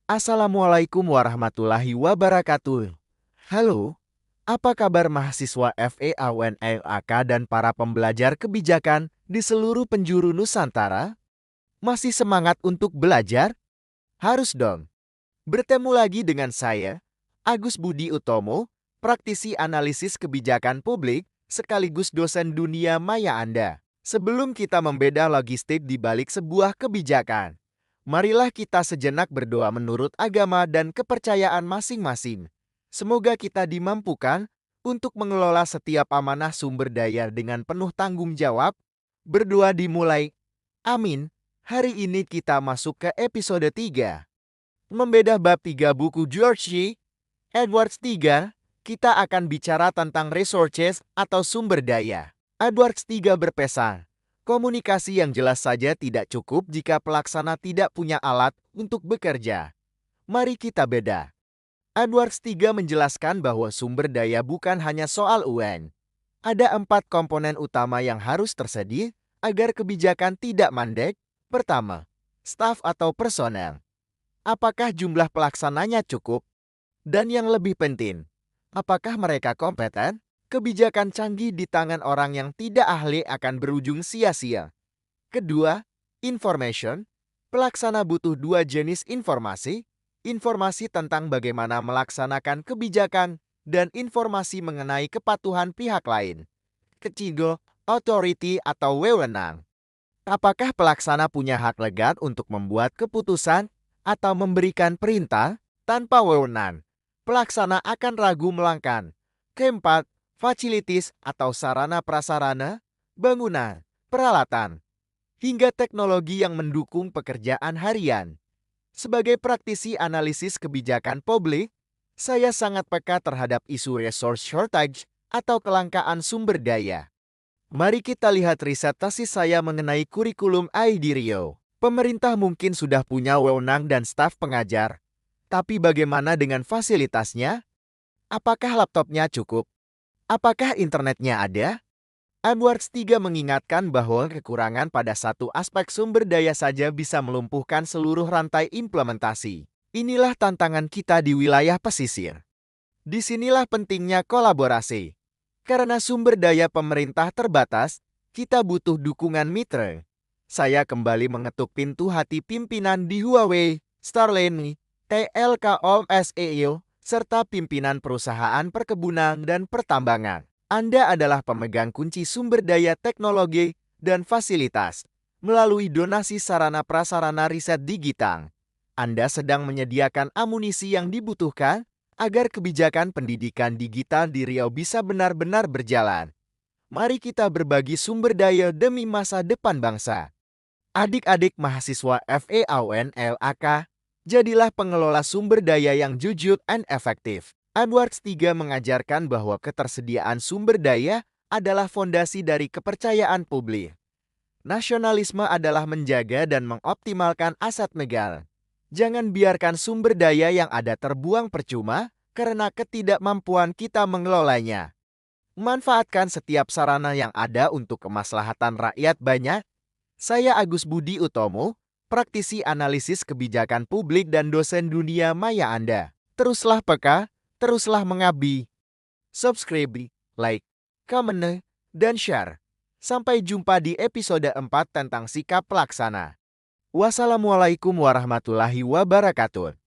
Assalamualaikum warahmatullahi wabarakatuh. Halo, apa kabar mahasiswa FEAUNLAK dan para pembelajar kebijakan di seluruh penjuru Nusantara? Masih semangat untuk belajar? Harus dong. Bertemu lagi dengan saya, Agus Budi Utomo, praktisi analisis kebijakan publik sekaligus dosen dunia maya Anda. Sebelum kita membeda logistik di balik sebuah kebijakan, marilah kita sejenak berdoa menurut agama dan kepercayaan masing-masing. Semoga kita dimampukan untuk mengelola setiap amanah sumber daya dengan penuh tanggung jawab. Berdoa dimulai. Amin. Hari ini kita masuk ke episode 3. Membedah bab 3 buku George C. Edwards 3, kita akan bicara tentang resources atau sumber daya. Edwards 3 berpesan, komunikasi yang jelas saja tidak cukup jika pelaksana tidak punya alat untuk bekerja. Mari kita beda. Edwards 3 menjelaskan bahwa sumber daya bukan hanya soal uang. Ada 4 komponen utama yang harus tersedia agar kebijakan tidak mandek. Pertama, staf atau personel. Apakah jumlah pelaksananya cukup? Dan yang lebih penting, apakah mereka kompeten? Kebijakan canggih di tangan orang yang tidak ahli akan berujung sia-sia. Kedua, information. Pelaksana butuh 2 jenis informasi. Informasi tentang bagaimana melaksanakan kebijakan dan informasi mengenai kepatuhan pihak lain. Ketiga, authority atau wewenang. Apakah pelaksana punya hak legal untuk membuat keputusan atau memberikan perintah? Tanpa wewenang, pelaksana akan ragu melangkan. Keempat, facilities atau sarana prasarana, bangunan, peralatan, hingga teknologi yang mendukung pekerjaan harian. Sebagai praktisi analisis kebijakan publik, saya sangat peka terhadap isu resource shortage atau kelangkaan sumber daya. Mari kita lihat riset tesis saya mengenai kurikulum AI di Riau. Pemerintah mungkin sudah punya wewenang dan staf pengajar, tapi bagaimana dengan fasilitasnya? Apakah laptopnya cukup? Apakah internetnya ada? Edwards 3 mengingatkan bahwa kekurangan pada satu aspek sumber daya saja bisa melumpuhkan seluruh rantai implementasi. Inilah tantangan kita di wilayah pesisir. Disinilah pentingnya kolaborasi. Karena sumber daya pemerintah terbatas, kita butuh dukungan mitra. Saya kembali mengetuk pintu hati pimpinan di Huawei, Starlink, Telkomsel, serta pimpinan perusahaan perkebunan dan pertambangan. Anda adalah pemegang kunci sumber daya teknologi dan fasilitas. Melalui donasi sarana prasarana riset digital, Anda sedang menyediakan amunisi yang dibutuhkan agar kebijakan pendidikan digital di Riau bisa benar-benar berjalan. Mari kita berbagi sumber daya demi masa depan bangsa. Adik-adik mahasiswa FEAUNLAK, jadilah pengelola sumber daya yang jujur dan efektif. Edwards 3 mengajarkan bahwa ketersediaan sumber daya adalah fondasi dari kepercayaan publik. Nasionalisme adalah menjaga dan mengoptimalkan aset negara. Jangan biarkan sumber daya yang ada terbuang percuma karena ketidakmampuan kita mengelolanya. Manfaatkan setiap sarana yang ada untuk kemaslahatan rakyat banyak. Saya Agus Budi Utomo, praktisi analisis kebijakan publik dan dosen dunia maya Anda. Teruslah peka, teruslah mengabdi. Subscribe, like, comment, dan share. Sampai jumpa di episode 4 tentang sikap pelaksana. Wassalamualaikum warahmatullahi wabarakatuh.